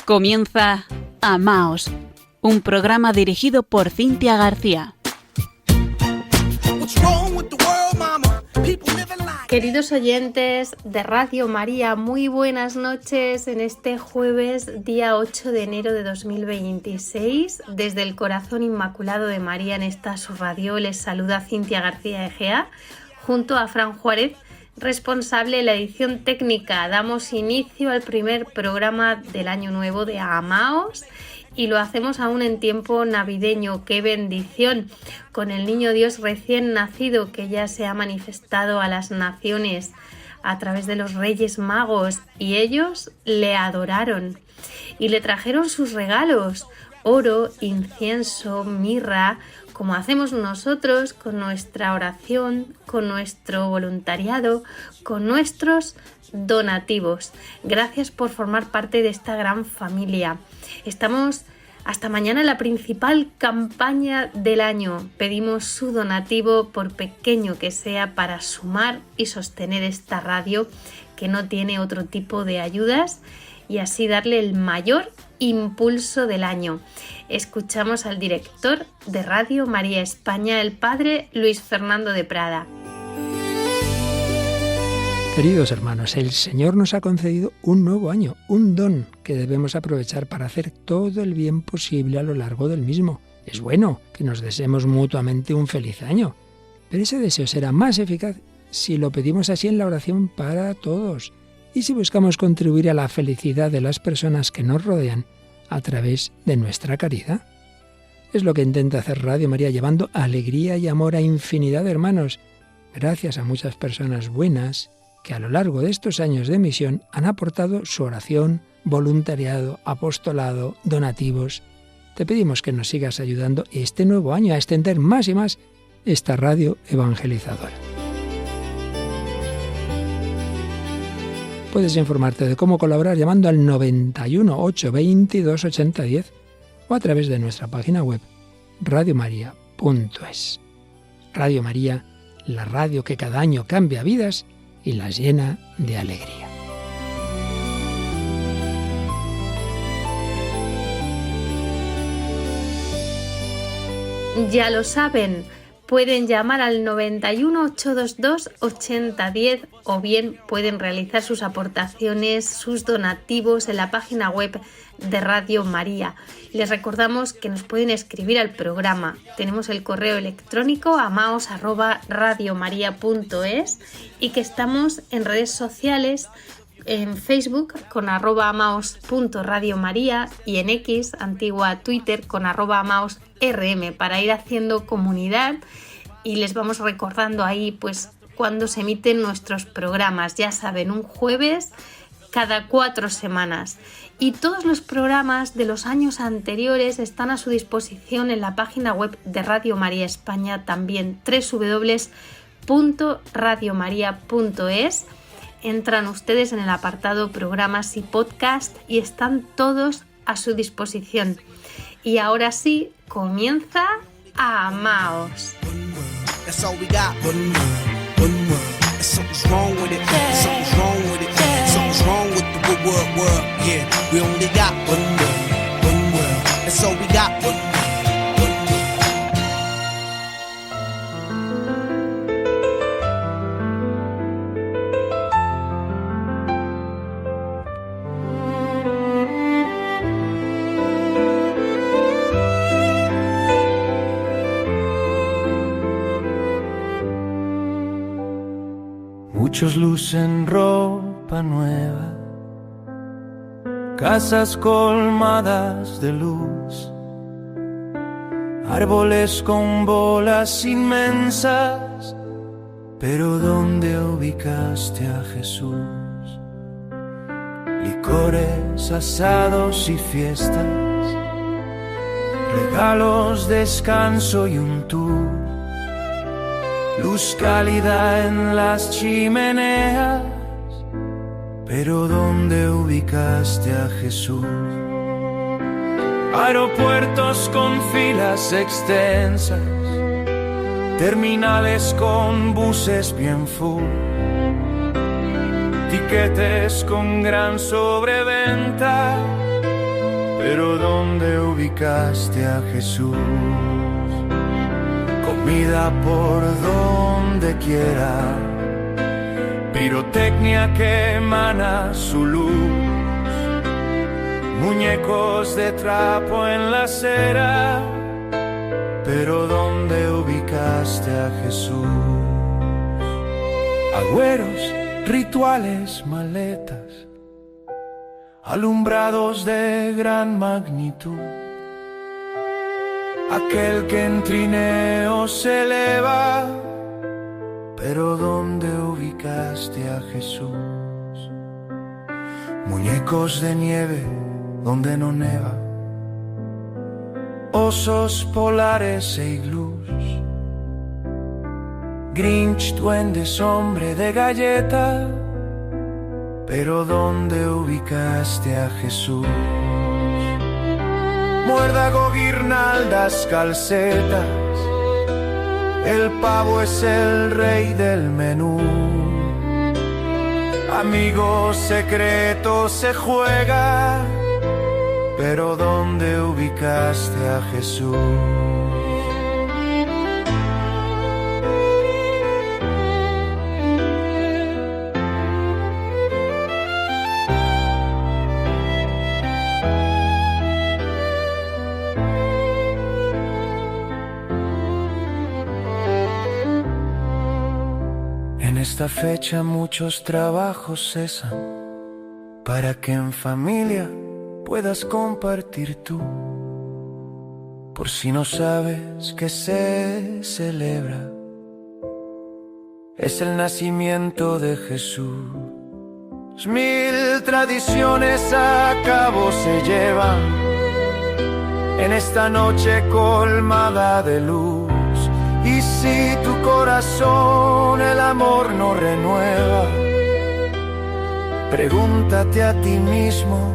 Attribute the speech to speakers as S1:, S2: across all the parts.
S1: Comienza Amaos, un programa dirigido por Cintia García.
S2: Queridos oyentes de Radio María, muy buenas noches en este jueves, día 8 de enero de 2026. Desde el Corazón Inmaculado de María en esta su radio les saluda Cintia García Egea, junto a Fran Juárez, responsable de la edición técnica. Damos inicio al primer programa del año nuevo de Amaos y lo hacemos aún en tiempo navideño. ¡Qué bendición! Con el Niño Dios recién nacido que ya se ha manifestado a las naciones a través de los Reyes Magos, y ellos le adoraron y le trajeron sus regalos: oro, incienso, mirra, como hacemos nosotros con nuestra oración, con nuestro voluntariado, con nuestros donativos. Gracias por formar parte de esta gran familia. Estamos hasta mañana en la principal campaña del año. Pedimos su donativo, por pequeño que sea, para sumar y sostener esta radio que no tiene otro tipo de ayudas, y así darle el mayor impulso del año. Escuchamos al director de Radio María España, el padre Luis Fernando de Prada.
S3: Queridos hermanos, el Señor nos ha concedido un nuevo año, un don que debemos aprovechar para hacer todo el bien posible a lo largo del mismo. Es bueno que nos deseemos mutuamente un feliz año, pero ese deseo será más eficaz si lo pedimos así en la oración para todos y si buscamos contribuir a la felicidad de las personas que nos rodean a través de nuestra caridad. Es lo que intenta hacer Radio María, llevando alegría y amor a infinidad de hermanos, gracias a muchas personas buenas que a lo largo de estos años de misión han aportado su oración, voluntariado, apostolado, donativos. Te pedimos que nos sigas ayudando este nuevo año a extender más y más esta radio evangelizadora. Puedes informarte de cómo colaborar llamando al 91 822 8010 o a través de nuestra página web radiomaria.es. Radio María, la radio que cada año cambia vidas y las llena de alegría.
S2: Ya lo saben, pueden llamar al 91 822 8010 o bien pueden realizar sus aportaciones, sus donativos en la página web de Radio María. Les recordamos que nos pueden escribir al programa. Tenemos el correo electrónico amaos@radiomaria.es y que estamos en redes sociales, en Facebook con @amaos.radiomaria y en X, antigua Twitter, con @amaosrm, para ir haciendo comunidad, y les vamos recordando ahí pues cuando se emiten nuestros programas. Ya saben, un jueves cada 4 semanas. Y todos los programas de los años anteriores están a su disposición en la página web de Radio María España, también www.radiomaria.es. Entran ustedes en el apartado Programas y Podcast y están todos a su disposición. Y ahora sí, comienza Amaos.
S4: Muchos lucen ropa nueva, casas colmadas de luz, árboles con bolas inmensas, pero ¿dónde ubicaste a Jesús? Licores, asados y fiestas, regalos, descanso y un tour, luz cálida en las chimeneas, pero ¿dónde ubicaste a Jesús? Aeropuertos con filas extensas, terminales con buses bien full, tiquetes con gran sobreventa, pero ¿dónde ubicaste a Jesús? Comida por donde quiera, pirotecnia que emana su luz, muñecos de trapo en la acera, pero ¿dónde ubicaste a Jesús? Agüeros, rituales, maletas, alumbrados de gran magnitud, aquel que en trineo se eleva, pero ¿dónde ubicaste a Jesús? Muñecos de nieve donde no neva, osos polares e iglús, Grinch, duendes, hombre de galleta, pero ¿dónde ubicaste a Jesús? Muérdago, guirnaldas, calcetas, el pavo es el rey del menú. Amigos secretos se juega, pero ¿dónde ubicaste a Jesús? En esta fecha muchos trabajos cesan para que en familia puedas compartir tú. Por si no sabes que se celebra, es el nacimiento de Jesús. 1000 tradiciones a cabo se llevan en esta noche colmada de luz. Y si tu corazón el amor no renueva, pregúntate a ti mismo,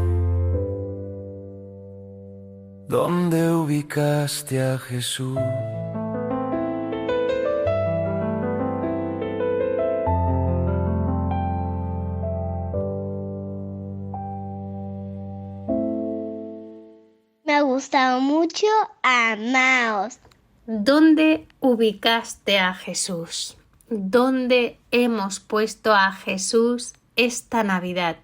S4: ¿dónde ubicaste a Jesús?
S5: Me ha gustado mucho, amaos.
S2: ¿Dónde ubicaste a Jesús? ¿Dónde hemos puesto a Jesús esta Navidad?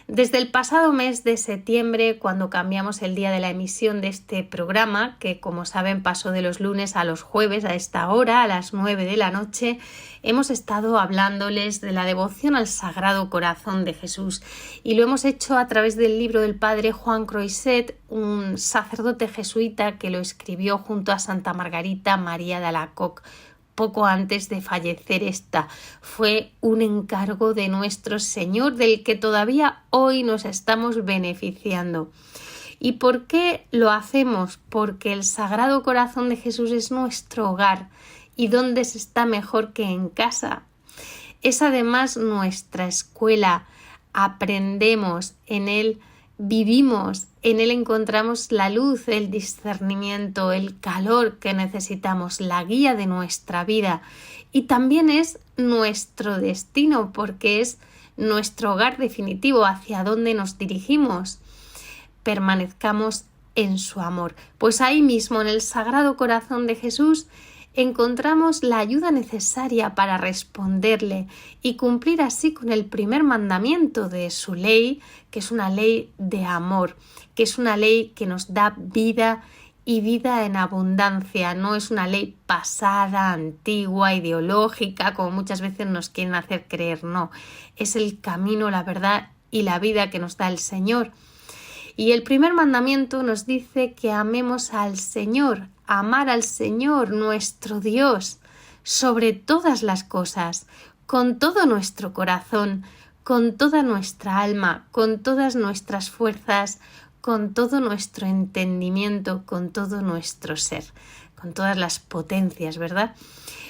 S2: Desde el pasado mes de septiembre, cuando cambiamos el día de la emisión de este programa, que como saben pasó de los lunes a los jueves a esta hora, a las 9 de la noche, hemos estado hablándoles de la devoción al Sagrado Corazón de Jesús y lo hemos hecho a través del libro del padre Juan Croiset, un sacerdote jesuita que lo escribió junto a Santa Margarita María de Alacoque poco antes de fallecer esta. Fue un encargo de nuestro Señor del que todavía hoy nos estamos beneficiando. ¿Y por qué lo hacemos? Porque el Sagrado Corazón de Jesús es nuestro hogar. ¿Y dónde se está mejor que en casa? Es además nuestra escuela. Aprendemos en él, vivimos, en él encontramos la luz, el discernimiento, el calor que necesitamos, la guía de nuestra vida. Y también es nuestro destino, porque es nuestro hogar definitivo, hacia donde nos dirigimos. Permanezcamos en su amor. Pues ahí mismo, en el Sagrado Corazón de Jesús, encontramos la ayuda necesaria para responderle y cumplir así con el primer mandamiento de su ley, que es una ley de amor, que es una ley que nos da vida y vida en abundancia. No es una ley pasada, antigua, ideológica, como muchas veces nos quieren hacer creer. No, es el camino, la verdad y la vida que nos da el Señor. Y el primer mandamiento nos dice que amemos al Señor, amar al Señor, nuestro Dios, sobre todas las cosas, con todo nuestro corazón, con toda nuestra alma, con todas nuestras fuerzas, con todo nuestro entendimiento, con todo nuestro ser, con todas las potencias, ¿verdad?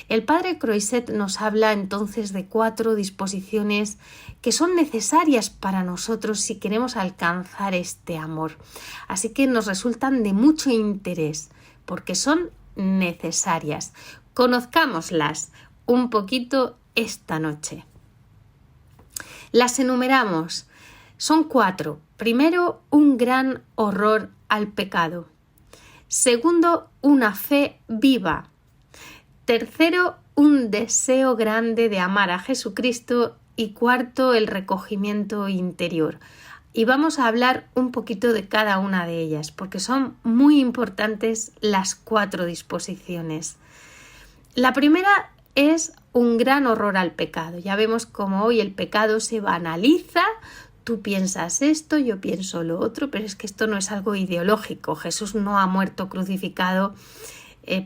S2: El padre Croiset nos habla entonces de 4 disposiciones que son necesarias para nosotros si queremos alcanzar este amor. Así que nos resultan de mucho interés porque son necesarias. Conozcámoslas un poquito esta noche. Las enumeramos. Son 4. Primero, un gran horror al pecado. Segundo, una fe viva. Tercero, un deseo grande de amar a Jesucristo. Y cuarto, el recogimiento interior. Y vamos a hablar un poquito de cada una de ellas, porque son muy importantes las 4 disposiciones. La primera es un gran horror al pecado. Ya vemos cómo hoy el pecado se banaliza. Tú piensas esto, yo pienso lo otro, pero es que esto no es algo ideológico. Jesús no ha muerto crucificado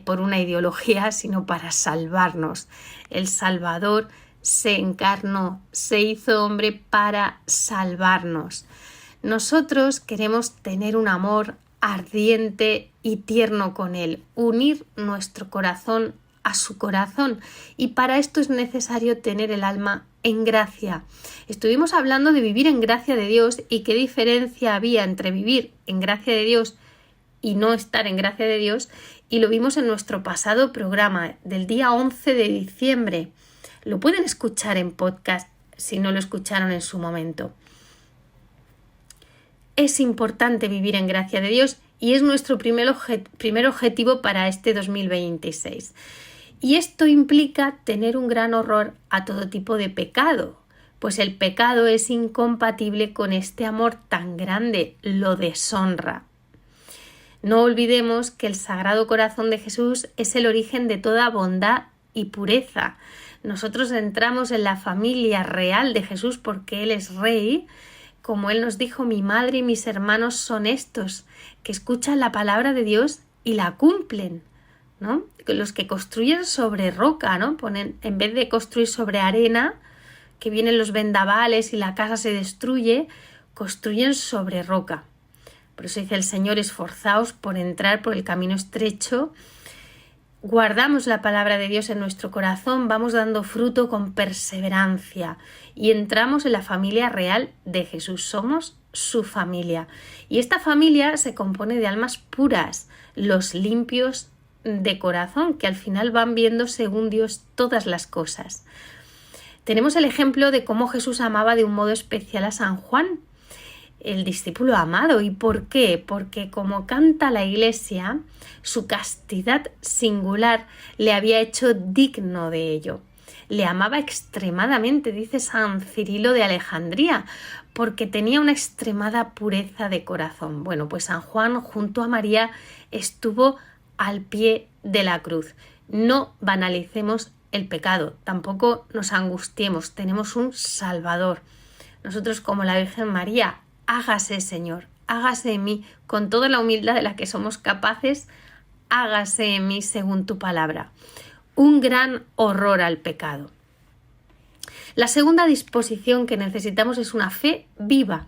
S2: por una ideología, sino para salvarnos. El Salvador se encarnó, se hizo hombre para salvarnos. Nosotros queremos tener un amor ardiente y tierno con Él, unir nuestro corazón a su corazón, y para esto es necesario tener el alma en gracia. Estuvimos hablando de vivir en gracia de Dios y qué diferencia había entre vivir en gracia de Dios y no estar en gracia de Dios, y lo vimos en nuestro pasado programa del día 11 de diciembre. Lo pueden escuchar en podcast si no lo escucharon en su momento. Es importante vivir en gracia de Dios y es nuestro primer objetivo para este 2026. Y esto implica tener un gran horror a todo tipo de pecado, pues el pecado es incompatible con este amor tan grande, lo deshonra. No olvidemos que el Sagrado Corazón de Jesús es el origen de toda bondad y pureza. Nosotros entramos en la familia real de Jesús porque Él es Rey. Como Él nos dijo, mi madre y mis hermanos son estos, que escuchan la palabra de Dios y la cumplen, ¿no? Los que construyen sobre roca, ¿no? Ponen, en vez de construir sobre arena, que vienen los vendavales y la casa se destruye, construyen sobre roca. Por eso dice el Señor, esforzaos por entrar por el camino estrecho. Guardamos la palabra de Dios en nuestro corazón, vamos dando fruto con perseverancia y entramos en la familia real de Jesús. Somos su familia. Y esta familia se compone de almas puras, los limpios de corazón, que al final van viendo según Dios todas las cosas. Tenemos el ejemplo de cómo Jesús amaba de un modo especial a San Juan, el discípulo amado. ¿Y por qué? Porque como canta la Iglesia, su castidad singular le había hecho digno de ello. Le amaba extremadamente, dice San Cirilo de Alejandría, porque tenía una extremada pureza de corazón. Bueno, pues San Juan junto a María estuvo al pie de la cruz. No banalicemos el pecado, tampoco nos angustiemos, tenemos un Salvador. Nosotros, como la Virgen María, hágase, Señor, hágase en mí, con toda la humildad de la que somos capaces, hágase en mí según tu palabra. Un gran horror al pecado. La segunda disposición que necesitamos es una fe viva.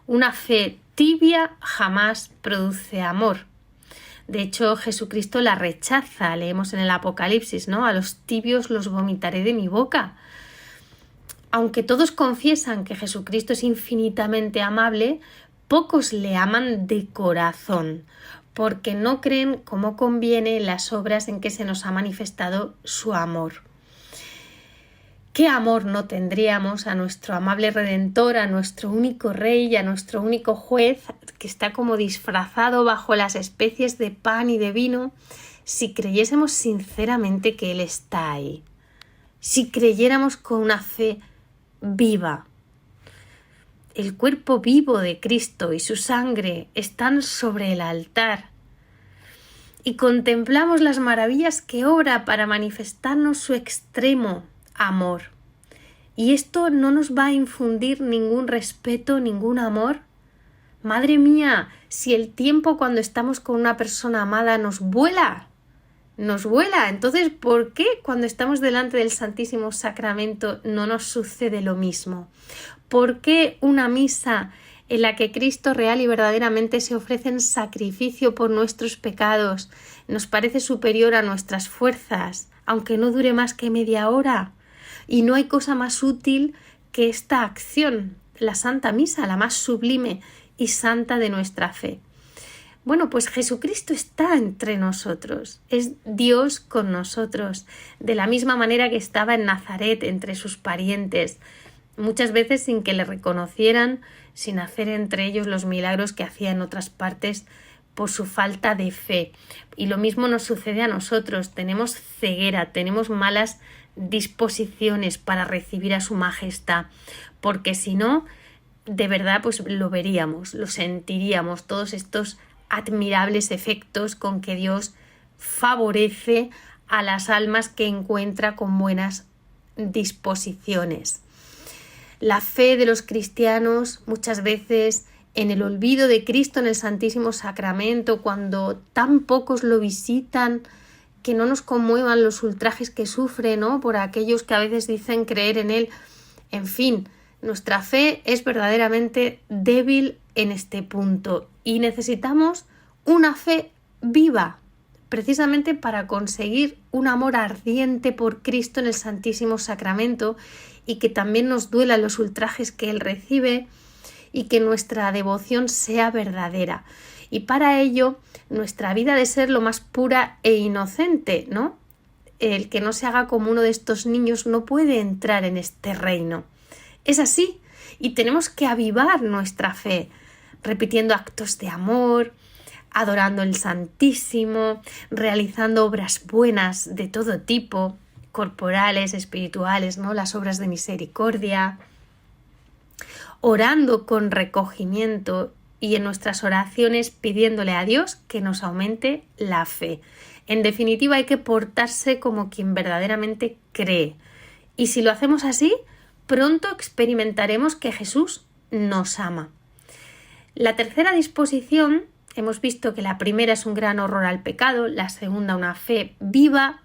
S2: Una fe tibia jamás produce amor. De hecho, Jesucristo la rechaza. Leemos en el Apocalipsis, ¿no? A los tibios los vomitaré de mi boca. Aunque todos confiesan que Jesucristo es infinitamente amable, pocos le aman de corazón, porque no creen como conviene en las obras en que se nos ha manifestado su amor. ¿Qué amor no tendríamos a nuestro amable Redentor, a nuestro único Rey y a nuestro único Juez, que está como disfrazado bajo las especies de pan y de vino, si creyésemos sinceramente que Él está ahí? Si creyéramos con una fe viva. El cuerpo vivo de Cristo y su sangre están sobre el altar y contemplamos las maravillas que obra para manifestarnos su extremo amor. ¿Y esto no nos va a infundir ningún respeto, ningún amor? Madre mía, si el tiempo cuando estamos con una persona amada nos vuela, entonces ¿por qué cuando estamos delante del Santísimo Sacramento no nos sucede lo mismo? ¿Por qué una misa en la que Cristo real y verdaderamente se ofrece en sacrificio por nuestros pecados nos parece superior a nuestras fuerzas, aunque no dure más que media hora? Y no hay cosa más útil que esta acción, la Santa Misa, la más sublime y santa de nuestra fe. Bueno, pues Jesucristo está entre nosotros, es Dios con nosotros, de la misma manera que estaba en Nazaret entre sus parientes. muchas veces sin que le reconocieran, sin hacer entre ellos los milagros que hacía en otras partes por su falta de fe. Y lo mismo nos sucede a nosotros, tenemos ceguera, tenemos malas disposiciones para recibir a su majestad, porque si no, de verdad pues lo veríamos, lo sentiríamos, todos estos admirables efectos con que Dios favorece a las almas que encuentra con buenas disposiciones. La fe de los cristianos muchas veces en el olvido de Cristo en el Santísimo Sacramento, cuando tan pocos lo visitan, que no nos conmuevan los ultrajes que sufre, ¿no?, por aquellos que a veces dicen creer en Él. En fin, nuestra fe es verdaderamente débil en este punto y necesitamos una fe viva, precisamente para conseguir un amor ardiente por Cristo en el Santísimo Sacramento y que también nos duelan los ultrajes que Él recibe y que nuestra devoción sea verdadera. Y para ello, nuestra vida ha de ser lo más pura e inocente, ¿no? El que no se haga como uno de estos niños no puede entrar en este reino. Es así, y tenemos que avivar nuestra fe, repitiendo actos de amor, adorando el Santísimo, realizando obras buenas de todo tipo, corporales, espirituales, ¿no?, las obras de misericordia, orando con recogimiento y en nuestras oraciones pidiéndole a Dios que nos aumente la fe. En definitiva, hay que portarse como quien verdaderamente cree. Y si lo hacemos así, pronto experimentaremos que Jesús nos ama. La tercera disposición, hemos visto que la primera es un gran horror al pecado, la segunda una fe viva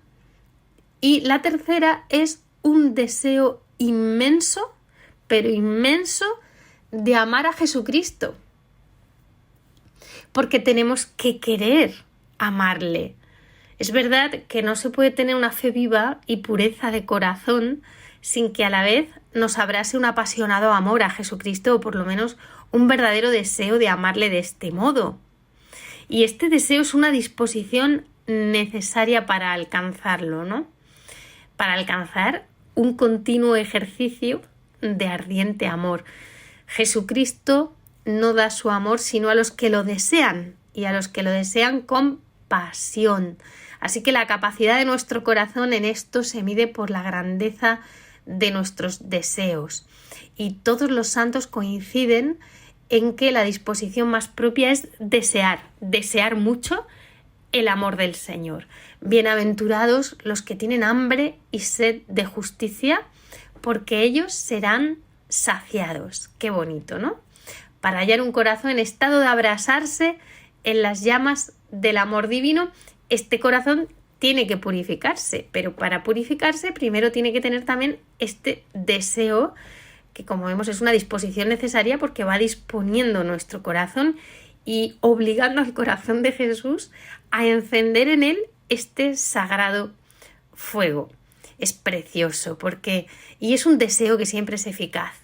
S2: y la tercera es un deseo inmenso, pero inmenso, de amar a Jesucristo. Porque tenemos que querer amarle. Es verdad que no se puede tener una fe viva y pureza de corazón sin que a la vez nos abrase un apasionado amor a Jesucristo o por lo menos un verdadero deseo de amarle de este modo. Y este deseo es una disposición necesaria para alcanzarlo, ¿no? Para alcanzar un continuo ejercicio de ardiente amor. Jesucristo no da su amor sino a los que lo desean y a los que lo desean con pasión. Así que la capacidad de nuestro corazón en esto se mide por la grandeza de nuestros deseos. Y todos los santos coinciden en que la disposición más propia es desear mucho el amor del Señor. Bienaventurados los que tienen hambre y sed de justicia, porque ellos serán saciados. Qué bonito, ¿no? Para hallar un corazón en estado de abrasarse en las llamas del amor divino, este corazón tiene que purificarse, pero para purificarse primero tiene que tener también este deseo, que como vemos es una disposición necesaria porque va disponiendo nuestro corazón y obligando al corazón de Jesús a encender en él este sagrado fuego. Es precioso y es un deseo que siempre es eficaz,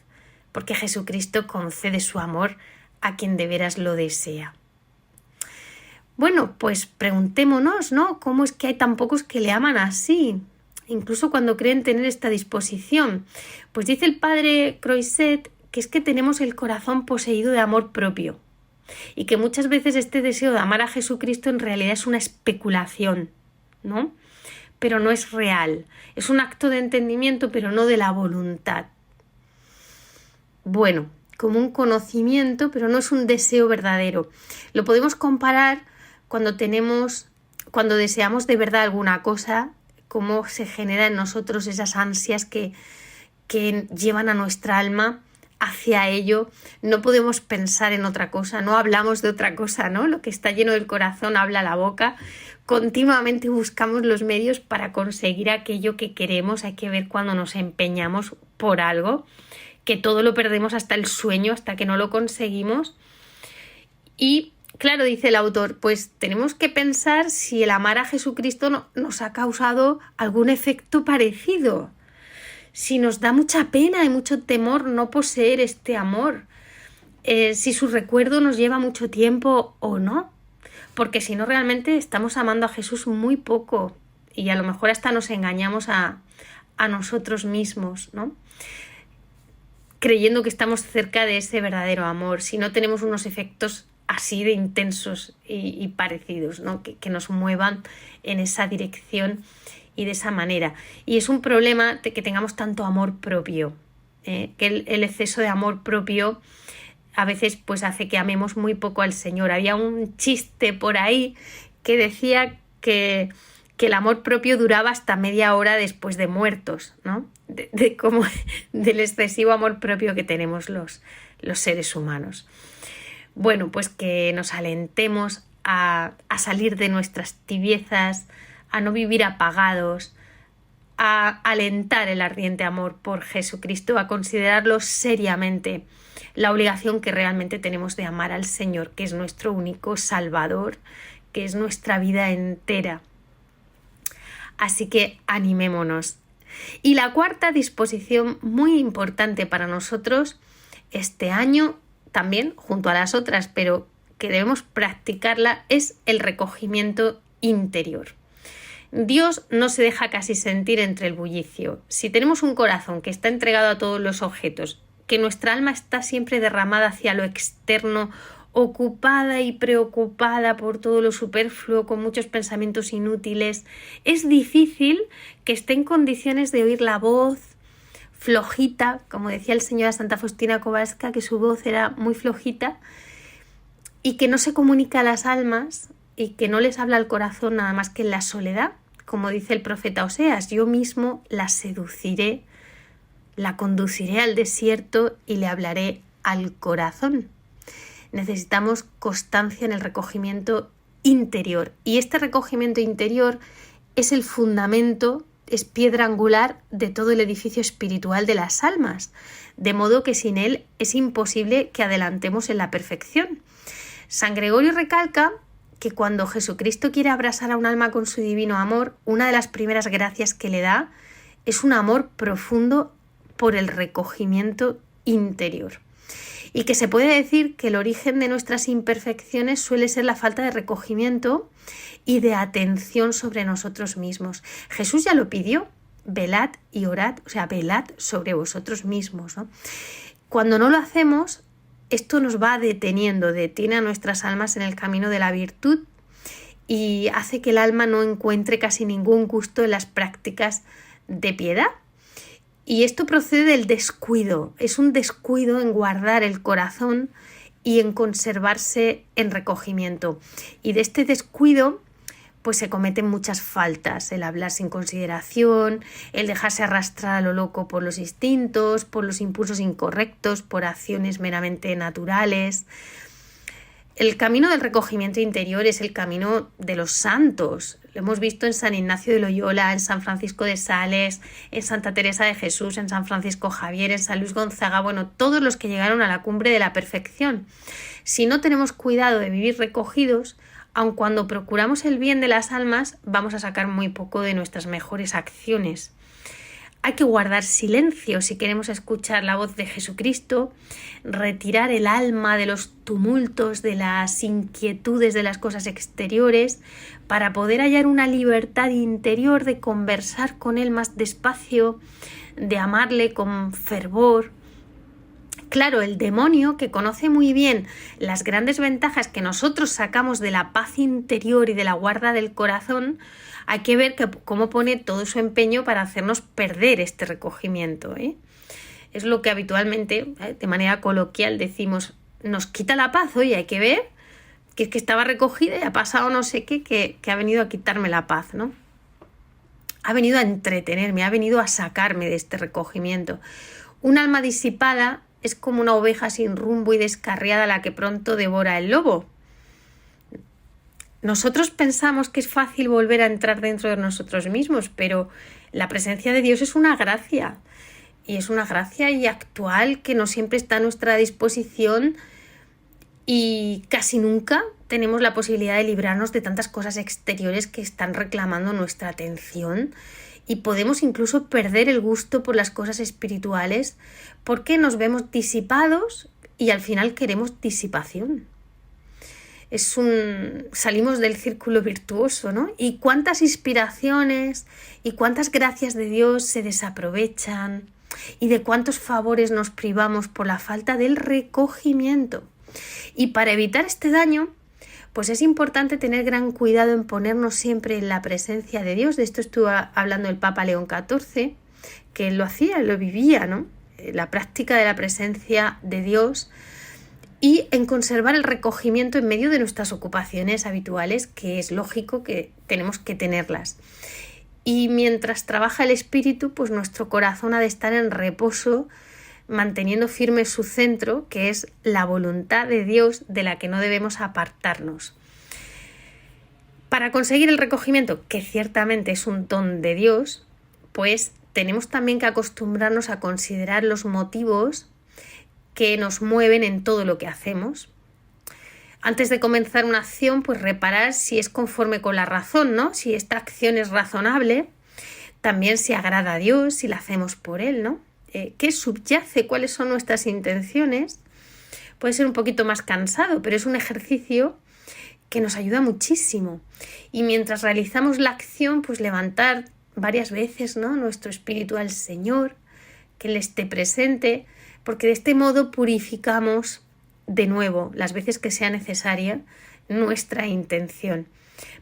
S2: porque Jesucristo concede su amor a quien de veras lo desea. Bueno, pues preguntémonos, ¿no?, ¿cómo es que hay tan pocos que le aman así? Incluso cuando creen tener esta disposición. Pues dice el padre Croiset que es que tenemos el corazón poseído de amor propio y que muchas veces este deseo de amar a Jesucristo en realidad es una especulación, ¿no? Pero no es real. Es un acto de entendimiento, pero no de la voluntad. Bueno, como un conocimiento, pero no es un deseo verdadero. Lo podemos comparar cuando deseamos de verdad alguna cosa, cómo se generan en nosotros esas ansias que llevan a nuestra alma hacia ello. No podemos pensar en otra cosa, no hablamos de otra cosa, ¿no? Lo que está lleno del corazón habla la boca. Continuamente buscamos los medios para conseguir aquello que queremos. Hay que ver cuando nos empeñamos por algo, que todo lo perdemos hasta el sueño, hasta que no lo conseguimos. Y claro, dice el autor, pues tenemos que pensar si el amar a Jesucristo nos ha causado algún efecto parecido. Si nos da mucha pena y mucho temor no poseer este amor. Si su recuerdo nos lleva mucho tiempo o no. Porque si no, realmente estamos amando a Jesús muy poco y a lo mejor hasta nos engañamos a nosotros mismos, ¿no? creyendo que estamos cerca de ese verdadero amor, si no tenemos unos efectos así de intensos y parecidos, ¿no? Que nos muevan en esa dirección y de esa manera. Y es un problema de que tengamos tanto amor propio, que el exceso de amor propio a veces pues hace que amemos muy poco al Señor. Había un chiste por ahí que decía que el amor propio duraba hasta media hora después de muertos, ¿no? Del excesivo amor propio que tenemos los seres humanos. Bueno, pues que nos alentemos a salir de nuestras tibiezas, a no vivir apagados, a alentar el ardiente amor por Jesucristo, a considerarlo seriamente la obligación que realmente tenemos de amar al Señor, que es nuestro único Salvador, que es nuestra vida entera. Así que animémonos. Y la cuarta disposición muy importante para nosotros este año, también junto a las otras, pero que debemos practicarla, es el recogimiento interior. Dios no se deja casi sentir entre el bullicio. Si tenemos un corazón que está entregado a todos los objetos, que nuestra alma está siempre derramada hacia lo externo, ocupada y preocupada por todo lo superfluo, con muchos pensamientos inútiles, es difícil que esté en condiciones de oír la voz flojita, como decía el señor a Santa Faustina Kowalska, que su voz era muy flojita y que no se comunica a las almas y que no les habla al corazón nada más que en la soledad, como dice el profeta Oseas: yo mismo la seduciré, la conduciré al desierto y le hablaré al corazón. Necesitamos constancia en el recogimiento interior, y este recogimiento interior es el fundamento, es piedra angular de todo el edificio espiritual de las almas, de modo que sin él es imposible que adelantemos en la perfección. San Gregorio recalca que cuando Jesucristo quiere abrasar a un alma con su divino amor, una de las primeras gracias que le da es un amor profundo por el recogimiento interior. Y que se puede decir que el origen de nuestras imperfecciones suele ser la falta de recogimiento y de atención sobre nosotros mismos. Jesús ya lo pidió: velad y orad, o sea, velad sobre vosotros mismos, ¿no? Cuando no lo hacemos, esto nos va deteniendo, detiene a nuestras almas en el camino de la virtud y hace que el alma no encuentre casi ningún gusto en las prácticas de piedad. Y esto procede del descuido, es un descuido en guardar el corazón y en conservarse en recogimiento. Y de este descuido pues se cometen muchas faltas: el hablar sin consideración, el dejarse arrastrar a lo loco por los instintos, por los impulsos incorrectos, por acciones meramente naturales. El camino del recogimiento interior es el camino de los santos. Lo hemos visto en San Ignacio de Loyola, en San Francisco de Sales, en Santa Teresa de Jesús, en San Francisco Javier, en San Luis Gonzaga, bueno, todos los que llegaron a la cumbre de la perfección. Si no tenemos cuidado de vivir recogidos, aun cuando procuramos el bien de las almas, vamos a sacar muy poco de nuestras mejores acciones. Hay que guardar silencio si queremos escuchar la voz de Jesucristo, retirar el alma de los tumultos, de las inquietudes de las cosas exteriores, para poder hallar una libertad interior de conversar con Él más despacio, de amarle con fervor. Claro, el demonio, que conoce muy bien las grandes ventajas que nosotros sacamos de la paz interior y de la guarda del corazón, hay que ver cómo pone todo su empeño para hacernos perder este recogimiento, ¿eh? Es lo que habitualmente, de manera coloquial, decimos: nos quita la paz. Oye, hay que ver que es que estaba recogida y ha pasado no sé qué, que ha venido a quitarme la paz, ¿no? Ha venido a entretenerme, ha venido a sacarme de este recogimiento. Un alma disipada es como una oveja sin rumbo y descarriada a la que pronto devora el lobo. Nosotros pensamos que es fácil volver a entrar dentro de nosotros mismos, pero la presencia de Dios es una gracia, y es una gracia y actual, que no siempre está a nuestra disposición, y casi nunca tenemos la posibilidad de librarnos de tantas cosas exteriores que están reclamando nuestra atención, y podemos incluso perder el gusto por las cosas espirituales porque nos vemos disipados y al final queremos disipación. Salimos del círculo virtuoso, ¿no? Y cuántas inspiraciones y cuántas gracias de Dios se desaprovechan. y de cuántos favores nos privamos por la falta del recogimiento. Y para evitar este daño, pues es importante tener gran cuidado en ponernos siempre en la presencia de Dios. De esto estuvo hablando el Papa León XIV, que él lo hacía, lo vivía, ¿no? La práctica de la presencia de Dios y en conservar el recogimiento en medio de nuestras ocupaciones habituales, que es lógico que tenemos que tenerlas. Y mientras trabaja el espíritu, pues nuestro corazón ha de estar en reposo, manteniendo firme su centro, que es la voluntad de Dios, de la que no debemos apartarnos. Para conseguir el recogimiento, que ciertamente es un don de Dios, pues tenemos también que acostumbrarnos a considerar los motivos que nos mueven en todo lo que hacemos. Antes de comenzar una acción, pues reparar si es conforme con la razón, ¿no? Si esta acción es razonable, también si agrada a Dios, si la hacemos por Él, ¿no? ¿Qué subyace? ¿Cuáles son nuestras intenciones? Puede ser un poquito más cansado, pero es un ejercicio que nos ayuda muchísimo. Y mientras realizamos la acción, pues levantar varias veces, ¿no?, nuestro espíritu al Señor, que Él esté presente, porque de este modo purificamos de nuevo, las veces que sea necesaria, nuestra intención.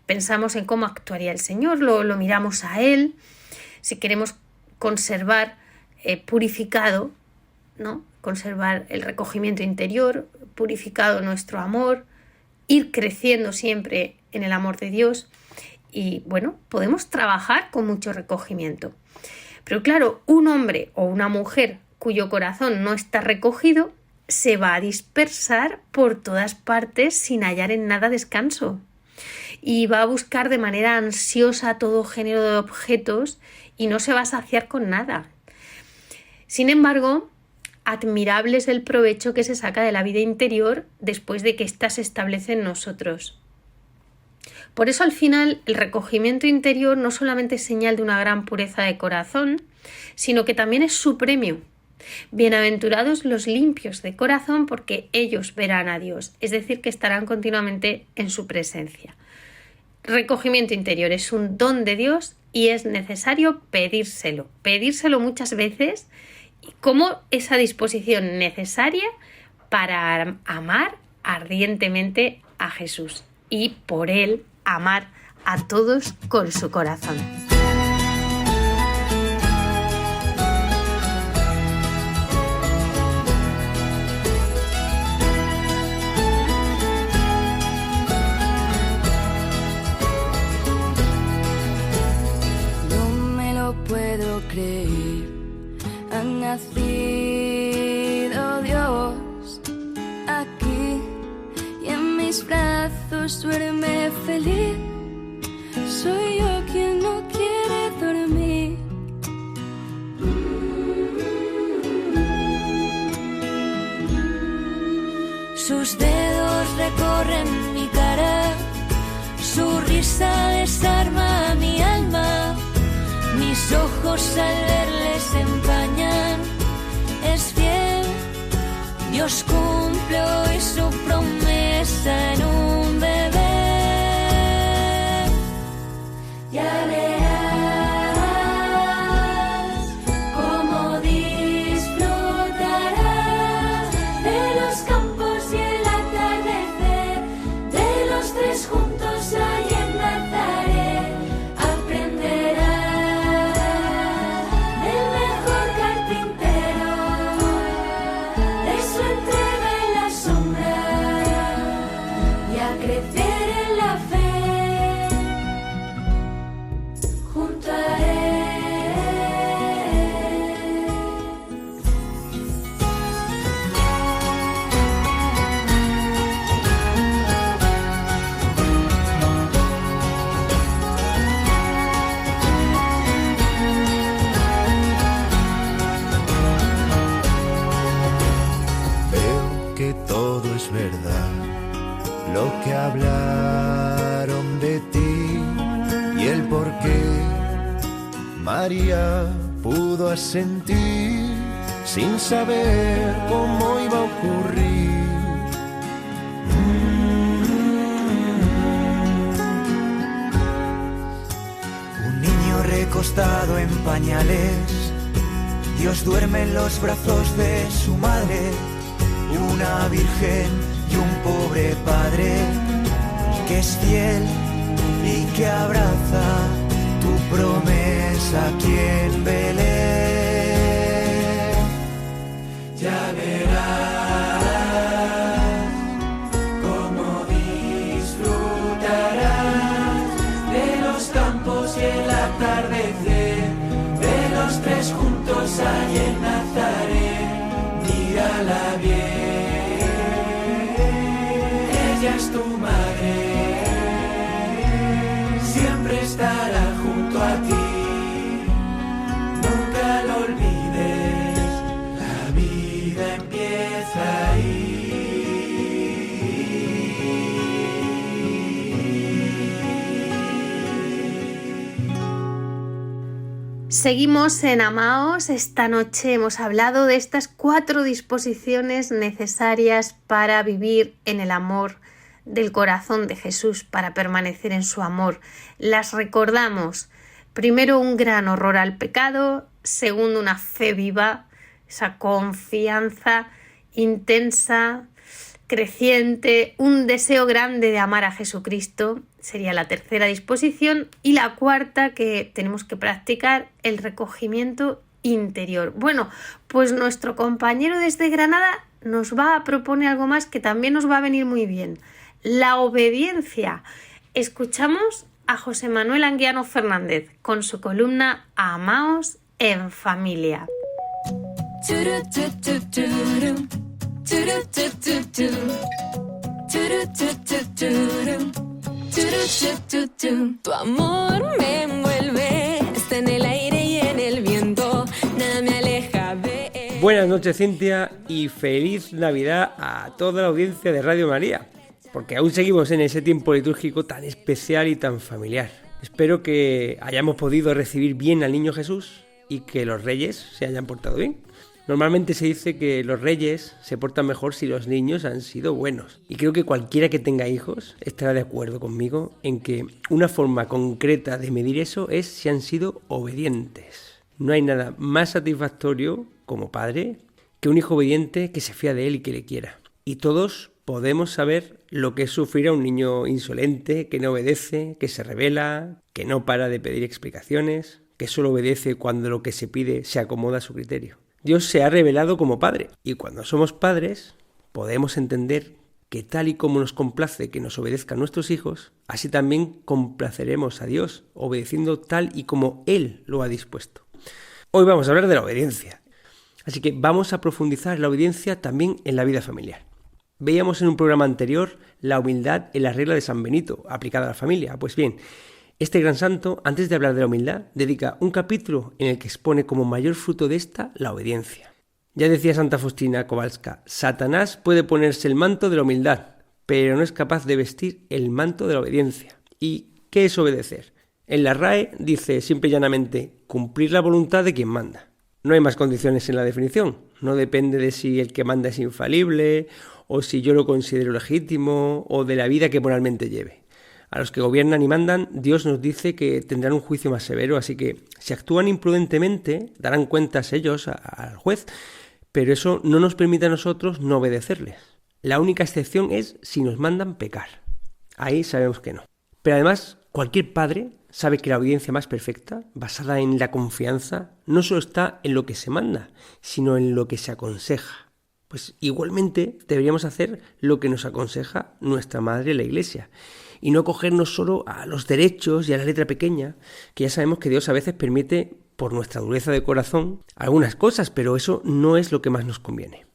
S2: Pensamos en cómo actuaría el Señor, lo miramos a Él. Si queremos conservar purificado, ¿no?, conservar el recogimiento interior, purificado nuestro amor, ir creciendo siempre en el amor de Dios y, bueno, podemos trabajar con mucho recogimiento. Pero claro, un hombre o una mujer cuyo corazón no está recogido se va a dispersar por todas partes sin hallar en nada descanso y va a buscar de manera ansiosa todo género de objetos y no se va a saciar con nada. Sin embargo, admirable es el provecho que se saca de la vida interior después de que ésta se establece en nosotros. Por eso al final el recogimiento interior no solamente es señal de una gran pureza de corazón, sino que también es su premio. Bienaventurados los limpios de corazón, porque ellos verán a Dios, es decir, que estarán continuamente en su presencia. Recogimiento interior es un don de Dios y es necesario pedírselo muchas veces como esa disposición necesaria para amar ardientemente a Jesús y por Él amar a todos con su corazón.
S6: No me lo puedo creer, ha nacido Dios aquí y en mis brazos duerme feliz. Soy yo quien no quiere dormir. Sus dedos recorren mi cara, su risa desarma mi alma. Mis ojos al verle se empañan. Es fiel, Dios cumple hoy su promesa en un bebé. Ya verás cómo disfrutarás de los campos y el atardecer, de los tres juntos allí en Nazaret. Aprenderás del mejor carpintero, de su entrega en la sombra y a crecer en la fe. Junto a Él.
S4: Veo que todo es verdad, lo que hablaron de ti y el por qué María pudo asentir sin saber cómo iba a ocurrir. Un niño recostado en pañales Dios duerme en los brazos de su madre, una virgen y un pobre padre que es fiel y que abraza tu promesa aquí en Belén. Ya verás cómo disfrutarás de los campos y el atardecer, de los tres juntos allí en Nazaret. Mírala bien, ella es tu madre, siempre estará junto a ti. Nunca lo olvides, la vida empieza ahí.
S2: Seguimos en Amaos. Esta noche hemos hablado de estas 4 disposiciones necesarias para vivir en el amor del corazón de Jesús, para permanecer en su amor. Las recordamos. Primero, un gran horror al pecado. Segundo, una fe viva, esa confianza intensa, creciente, un deseo grande de amar a Jesucristo. Sería la tercera disposición. Y la cuarta que tenemos que practicar, el recogimiento interior. Bueno, pues nuestro compañero desde Granada nos va a proponer algo más que también nos va a venir muy bien. La obediencia. Escuchamos a José Manuel Anguiano Fernández con su columna Amaos en familia.
S7: Tu amor me envuelve, está en el aire y en el viento, nada me aleja de él.
S8: Buenas noches, Cintia, y feliz Navidad a toda la audiencia de Radio María, porque aún seguimos en ese tiempo litúrgico tan especial y tan familiar. Espero que hayamos podido recibir bien al niño Jesús y que los reyes se hayan portado bien. Normalmente se dice que los reyes se portan mejor si los niños han sido buenos. Y creo que cualquiera que tenga hijos estará de acuerdo conmigo en que una forma concreta de medir eso es si han sido obedientes. No hay nada más satisfactorio como padre que un hijo obediente que se fía de él y que le quiera. Y todos podemos saber lo que es sufrir a un niño insolente, que no obedece, que se rebela, que no para de pedir explicaciones, que solo obedece cuando lo que se pide se acomoda a su criterio. Dios se ha revelado como Padre, y cuando somos padres podemos entender que tal y como nos complace que nos obedezcan nuestros hijos, así también complaceremos a Dios, obedeciendo tal y como Él lo ha dispuesto. Hoy vamos a hablar de la obediencia, así que vamos a profundizar en la obediencia también en la vida familiar. Veíamos en un programa anterior la humildad en la regla de San Benito, aplicada a la familia. Pues bien, este gran santo, antes de hablar de la humildad, dedica un capítulo en el que expone como mayor fruto de esta la obediencia. Ya decía Santa Faustina Kowalska, Satanás puede ponerse el manto de la humildad, pero no es capaz de vestir el manto de la obediencia. ¿Y qué es obedecer? En la RAE dice simple y llanamente, cumplir la voluntad de quien manda. No hay más condiciones en la definición. No depende de si el que manda es infalible, o si yo lo considero legítimo, o de la vida que moralmente lleve. A los que gobiernan y mandan, Dios nos dice que tendrán un juicio más severo, así que si actúan imprudentemente, darán cuentas ellos al juez, pero eso no nos permite a nosotros no obedecerles. La única excepción es si nos mandan pecar. Ahí sabemos que no. Pero además, cualquier padre sabe que la obediencia más perfecta, basada en la confianza, no solo está en lo que se manda, sino en lo que se aconseja. Pues igualmente deberíamos hacer lo que nos aconseja nuestra madre la Iglesia, y no cogernos solo a los derechos y a la letra pequeña, que ya sabemos que Dios a veces permite, por nuestra dureza de corazón, algunas cosas, pero eso no es lo que más nos conviene.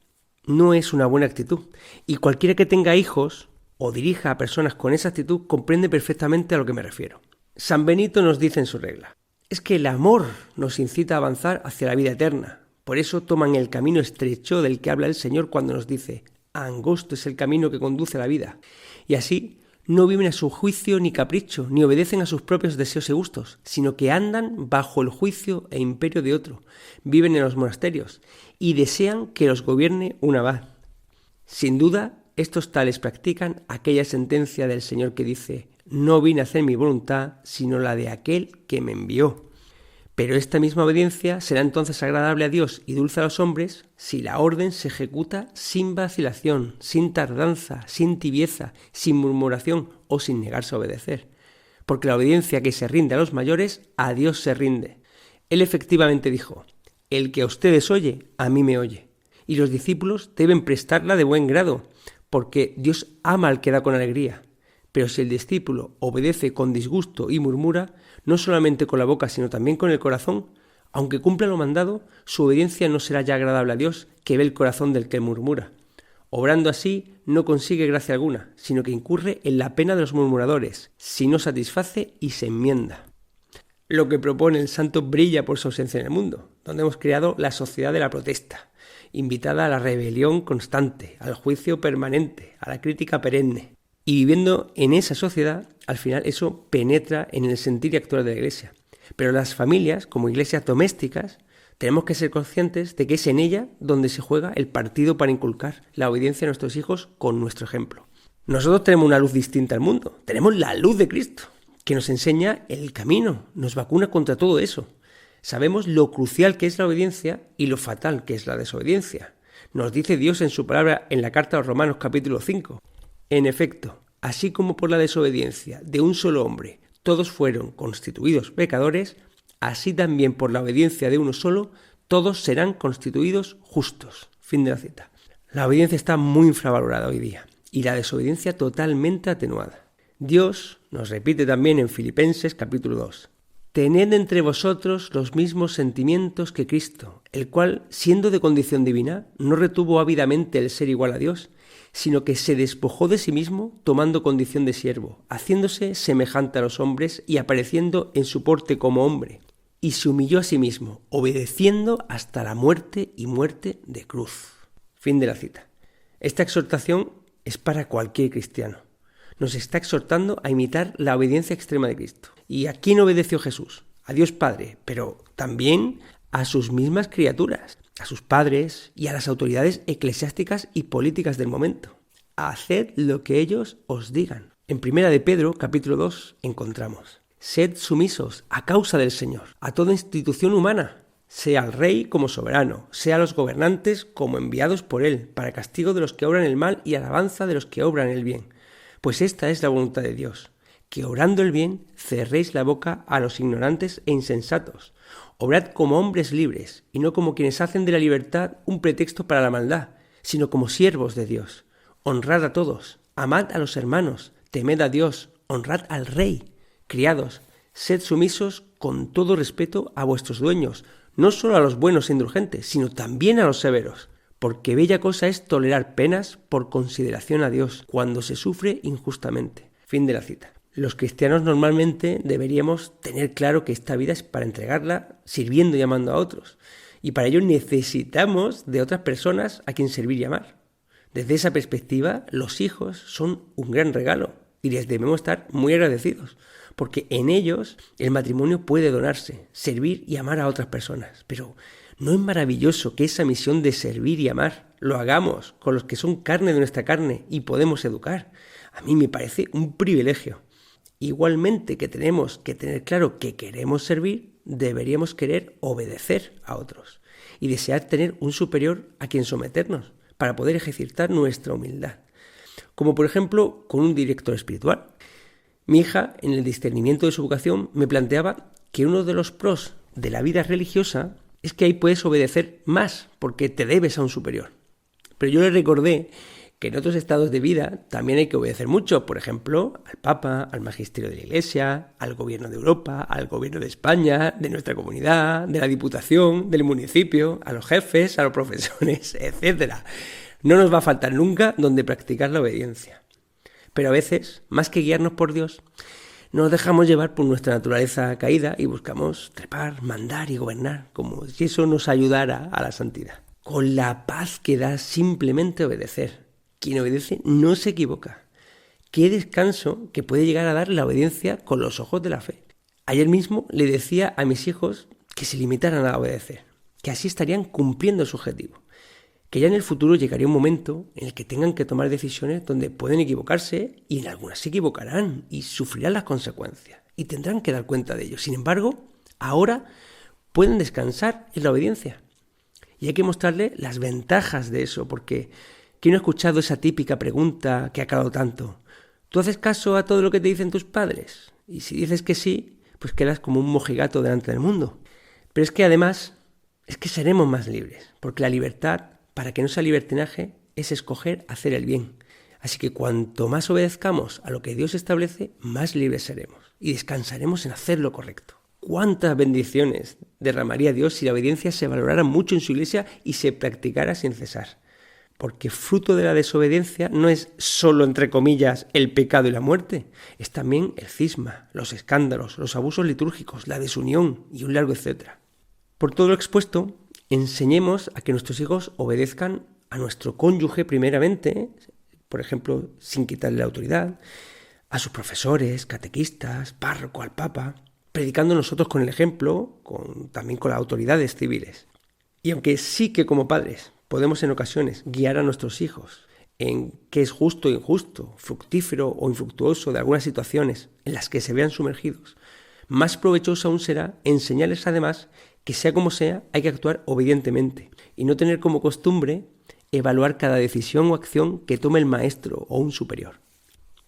S8: No es una buena actitud, y cualquiera que tenga hijos o dirija a personas con esa actitud comprende perfectamente a lo que me refiero. San Benito nos dice en su regla, es que el amor nos incita a avanzar hacia la vida eterna. Por eso toman el camino estrecho del que habla el Señor cuando nos dice, angosto es el camino que conduce a la vida. Y así no viven a su juicio ni capricho, ni obedecen a sus propios deseos y gustos, sino que andan bajo el juicio e imperio de otro, viven en los monasterios y desean que los gobierne un abad. Sin duda, estos tales practican aquella sentencia del Señor que dice, no vine a hacer mi voluntad, sino la de aquel que me envió. Pero esta misma obediencia será entonces agradable a Dios y dulce a los hombres si la orden se ejecuta sin vacilación, sin tardanza, sin tibieza, sin murmuración o sin negarse a obedecer. Porque la obediencia que se rinde a los mayores, a Dios se rinde. Él efectivamente dijo: el que a ustedes oye, a mí me oye. Y los discípulos deben prestarla de buen grado, porque Dios ama al que da con alegría. Pero si el discípulo obedece con disgusto y murmura, no solamente con la boca, sino también con el corazón, aunque cumpla lo mandado, su obediencia no será ya agradable a Dios, que ve el corazón del que murmura. Obrando así, no consigue gracia alguna, sino que incurre en la pena de los murmuradores, si no satisface y se enmienda. Lo que propone el santo brilla por su ausencia en el mundo, donde hemos creado la sociedad de la protesta, invitada a la rebelión constante, al juicio permanente, a la crítica perenne. Y viviendo en esa sociedad, al final eso penetra en el sentir y actuar de la Iglesia. Pero las familias, como iglesias domésticas, tenemos que ser conscientes de que es en ella donde se juega el partido para inculcar la obediencia a nuestros hijos con nuestro ejemplo. Nosotros tenemos una luz distinta al mundo, tenemos la luz de Cristo, que nos enseña el camino, nos vacuna contra todo eso. Sabemos lo crucial que es la obediencia y lo fatal que es la desobediencia. Nos dice Dios en su palabra en la carta a los Romanos capítulo 5. En efecto, así como por la desobediencia de un solo hombre todos fueron constituidos pecadores, así también por la obediencia de uno solo todos serán constituidos justos. Fin de la cita. La obediencia está muy infravalorada hoy día y la desobediencia totalmente atenuada. Dios nos repite también en Filipenses capítulo 2. Tened entre vosotros los mismos sentimientos que Cristo, el cual, siendo de condición divina, no retuvo ávidamente el ser igual a Dios, sino que se despojó de sí mismo tomando condición de siervo, haciéndose semejante a los hombres y apareciendo en su porte como hombre, y se humilló a sí mismo, obedeciendo hasta la muerte y muerte de cruz. Fin de la cita. Esta exhortación es para cualquier cristiano. Nos está exhortando a imitar la obediencia extrema de Cristo. ¿Y a quién obedeció Jesús? A Dios Padre, pero también a sus mismas criaturas, a sus padres y a las autoridades eclesiásticas y políticas del momento. Haced lo que ellos os digan. En 1 de Pedro, capítulo 2, encontramos: sed sumisos a causa del Señor, a toda institución humana, sea al rey como soberano, sea a los gobernantes como enviados por él, para castigo de los que obran el mal y alabanza de los que obran el bien. Pues esta es la voluntad de Dios, que obrando el bien cerréis la boca a los ignorantes e insensatos. Obrad como hombres libres, y no como quienes hacen de la libertad un pretexto para la maldad, sino como siervos de Dios. Honrad a todos, amad a los hermanos, temed a Dios, honrad al rey. Criados, sed sumisos con todo respeto a vuestros dueños, no solo a los buenos e indulgentes, sino también a los severos. Porque bella cosa es tolerar penas por consideración a Dios, cuando se sufre injustamente. Fin de la cita. Los cristianos normalmente deberíamos tener claro que esta vida es para entregarla sirviendo y amando a otros. Y para ello necesitamos de otras personas a quien servir y amar. Desde esa perspectiva, los hijos son un gran regalo y les debemos estar muy agradecidos, porque en ellos el matrimonio puede donarse, servir y amar a otras personas. Pero ¿no es maravilloso que esa misión de servir y amar lo hagamos con los que son carne de nuestra carne y podemos educar? A mí me parece un privilegio. Igualmente que tenemos que tener claro que queremos servir, deberíamos querer obedecer a otros y desear tener un superior a quien someternos para poder ejercitar nuestra humildad. Como por ejemplo con un director espiritual. Mi hija, en el discernimiento de su vocación, me planteaba que uno de los pros de la vida religiosa es que ahí puedes obedecer más porque te debes a un superior. Pero yo le recordé que en otros estados de vida también hay que obedecer mucho, por ejemplo, al Papa, al Magisterio de la Iglesia, al Gobierno de Europa, al Gobierno de España, de nuestra comunidad, de la Diputación, del municipio, a los jefes, a los profesores, etc. No nos va a faltar nunca donde practicar la obediencia. Pero a veces, más que guiarnos por Dios, nos dejamos llevar por nuestra naturaleza caída y buscamos trepar, mandar y gobernar, como si eso nos ayudara a la santidad. Con la paz que da simplemente obedecer. Quien obedece no se equivoca. Qué descanso que puede llegar a dar la obediencia con los ojos de la fe. Ayer mismo le decía a mis hijos que se limitaran a obedecer, que así estarían cumpliendo su objetivo. Que ya en el futuro llegaría un momento en el que tengan que tomar decisiones donde pueden equivocarse y en algunas se equivocarán y sufrirán las consecuencias y tendrán que dar cuenta de ello. Sin embargo, ahora, pueden descansar en la obediencia. Y hay que mostrarle las ventajas de eso, porque ¿quién no ha escuchado esa típica pregunta que ha calado tanto? ¿Tú haces caso a todo lo que te dicen tus padres? Y si dices que sí, pues quedas como un mojigato delante del mundo. Pero es que además, es que seremos más libres, porque la libertad, para que no sea libertinaje, es escoger hacer el bien. Así que cuanto más obedezcamos a lo que Dios establece, más libres seremos y descansaremos en hacer lo correcto. ¿Cuántas bendiciones derramaría Dios si la obediencia se valorara mucho en su iglesia y se practicara sin cesar? Porque fruto de la desobediencia no es solo, entre comillas, el pecado y la muerte, es también el cisma, los escándalos, los abusos litúrgicos, la desunión y un largo etcétera. Por todo lo expuesto, enseñemos a que nuestros hijos obedezcan a nuestro cónyuge primeramente, por ejemplo, sin quitarle la autoridad, a sus profesores, catequistas, párroco, al papa, predicando nosotros con el ejemplo, también con las autoridades civiles. Y aunque sí que como padres podemos en ocasiones guiar a nuestros hijos en qué es justo o injusto, fructífero o infructuoso de algunas situaciones en las que se vean sumergidos, más provechoso aún será enseñarles además que sea como sea hay que actuar obedientemente y no tener como costumbre evaluar cada decisión o acción que tome el maestro o un superior.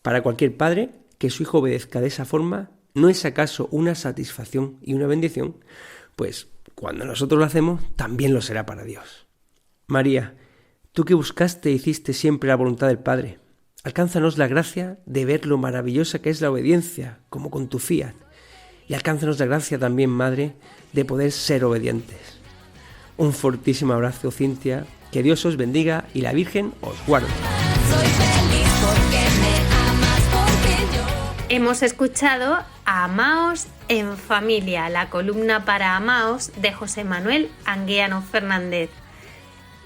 S8: Para cualquier padre, que su hijo obedezca de esa forma ¿no es acaso una satisfacción y una bendición? Pues cuando nosotros lo hacemos, también lo será para Dios. María, tú que buscaste e hiciste siempre la voluntad del Padre, alcánzanos la gracia de ver lo maravillosa que es la obediencia, como con tu fiat, y alcánzanos la gracia también, Madre, de poder ser obedientes. Un fortísimo abrazo, Cintia, que Dios os bendiga y la Virgen os guarde.
S2: Hemos escuchado a Amaos en Familia, la columna para Amaos de José Manuel Anguiano Fernández.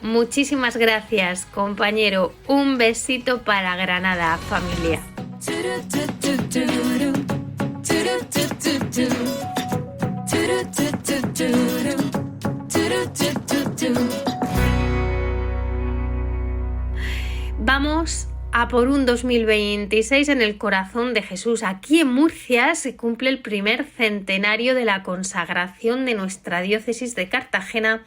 S2: Muchísimas gracias, compañero. Un besito para Granada, familia. Vamos a por un 2026 en el corazón de Jesús. Aquí en Murcia se cumple el primer centenario de la consagración de nuestra diócesis de Cartagena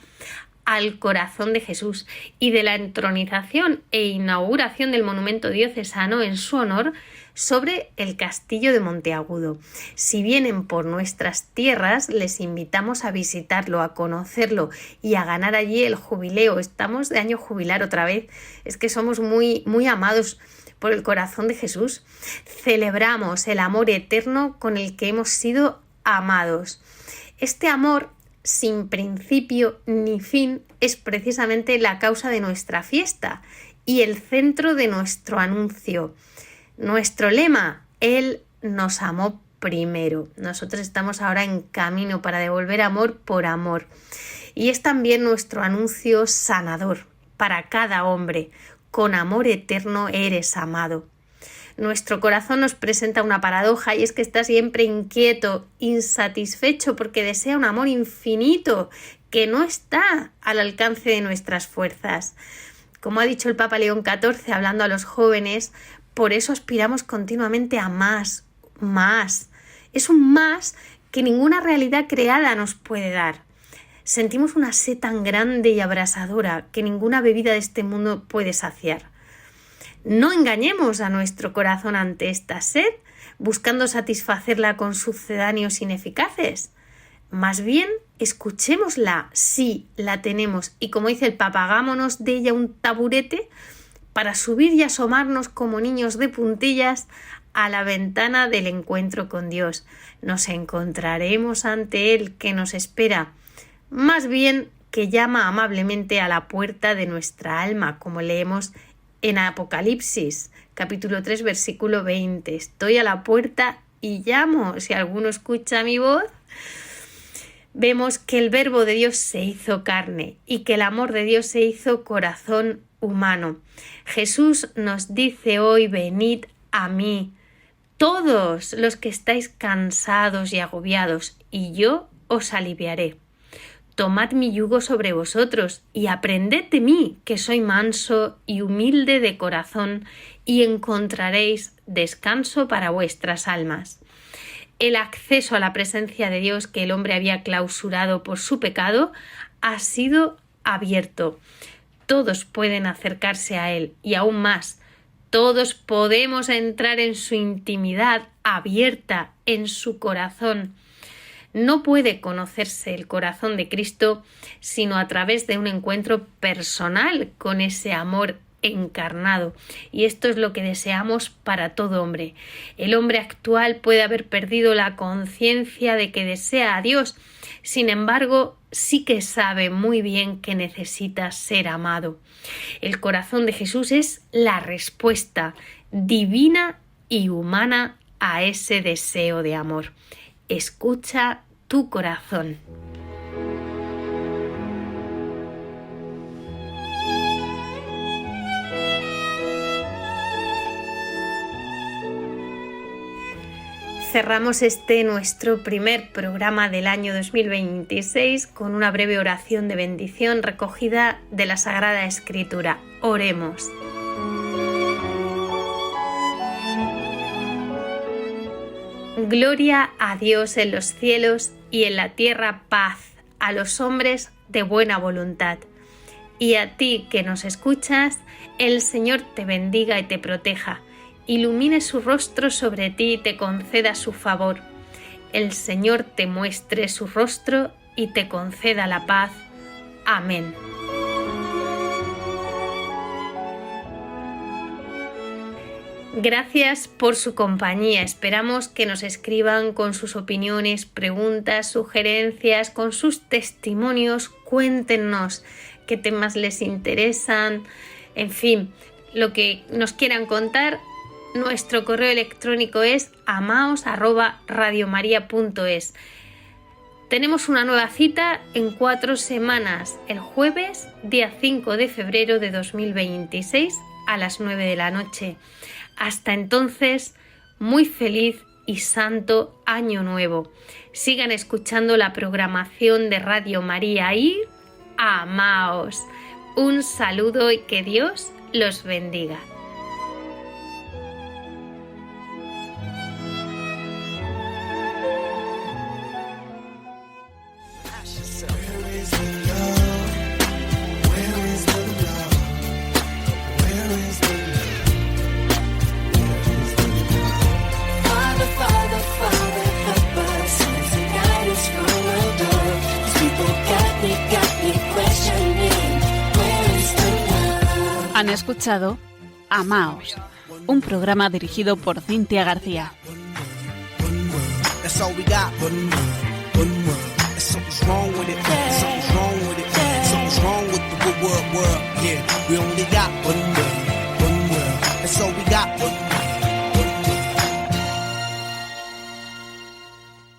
S2: al corazón de Jesús y de la entronización e inauguración del monumento diocesano en su honor sobre el castillo de Monteagudo. Si vienen por nuestras tierras, les invitamos a visitarlo, a conocerlo y a ganar allí el jubileo. Estamos de año jubilar otra vez. Es que somos muy amados por el corazón de Jesús. Celebramos el amor eterno con el que hemos sido amados. Este amor sin principio ni fin es precisamente la causa de nuestra fiesta y el centro de nuestro anuncio. Nuestro lema, Él nos amó primero. Nosotros estamos ahora en camino para devolver amor por amor. Y es también nuestro anuncio sanador para cada hombre. Con amor eterno eres amado. Nuestro corazón nos presenta una paradoja y es que está siempre inquieto, insatisfecho porque desea un amor infinito que no está al alcance de nuestras fuerzas. Como ha dicho el Papa León XIV hablando a los jóvenes, por eso aspiramos continuamente a más. Es un más que ninguna realidad creada nos puede dar. Sentimos una sed tan grande y abrasadora que ninguna bebida de este mundo puede saciar. No engañemos a nuestro corazón ante esta sed, buscando satisfacerla con sucedáneos ineficaces. Más bien, escuchémosla, sí, la tenemos, y como dice el Papa, hagámonos de ella un taburete para subir y asomarnos como niños de puntillas a la ventana del encuentro con Dios. Nos encontraremos ante Él que nos espera, más bien que llama amablemente a la puerta de nuestra alma, como leemos en Apocalipsis, capítulo 3, versículo 20. Estoy a la puerta y llamo. Si alguno escucha mi voz, vemos que el verbo de Dios se hizo carne y que el amor de Dios se hizo corazón humano. Jesús nos dice hoy, venid a mí, todos los que estáis cansados y agobiados, y yo os aliviaré. Tomad mi yugo sobre vosotros y aprended de mí, que soy manso y humilde de corazón, y encontraréis descanso para vuestras almas. El acceso a la presencia de Dios que el hombre había clausurado por su pecado ha sido abierto. Todos pueden acercarse a Él y aún más, todos podemos entrar en su intimidad abierta, en su corazón. No puede conocerse el corazón de Cristo sino a través de un encuentro personal con ese amor encarnado. Y esto es lo que deseamos para todo hombre. El hombre actual puede haber perdido la conciencia de que desea a Dios. Sin embargo, sí que sabe muy bien que necesita ser amado. El corazón de Jesús es la respuesta divina y humana a ese deseo de amor. Escucha tu corazón. Cerramos nuestro primer programa del año 2026 con una breve oración de bendición recogida de la Sagrada Escritura. Oremos. Gloria a Dios en los cielos y en la tierra paz a los hombres de buena voluntad. Y a ti que nos escuchas, el Señor te bendiga y te proteja. Ilumine su rostro sobre ti y te conceda su favor. El Señor te muestre su rostro y te conceda la paz. Amén. Gracias por su compañía. Esperamos que nos escriban con sus opiniones, preguntas, sugerencias, con sus testimonios. Cuéntenos qué temas les interesan, en fin, lo que nos quieran contar. Nuestro correo electrónico es amaos@radiomaria.es. Tenemos una nueva cita en 4 semanas, el jueves, día 5 de febrero de 2026, a las 9 de la noche. Hasta entonces, muy feliz y santo Año Nuevo. Sigan escuchando la programación de Radio María y amaos. Un saludo y que Dios los bendiga.
S1: Han escuchado Amaos, un programa dirigido por Cintia García.
S9: That's all we got. Something's wrong with it. Something's wrong with it. Something's wrong with the world. Yeah, we only got one.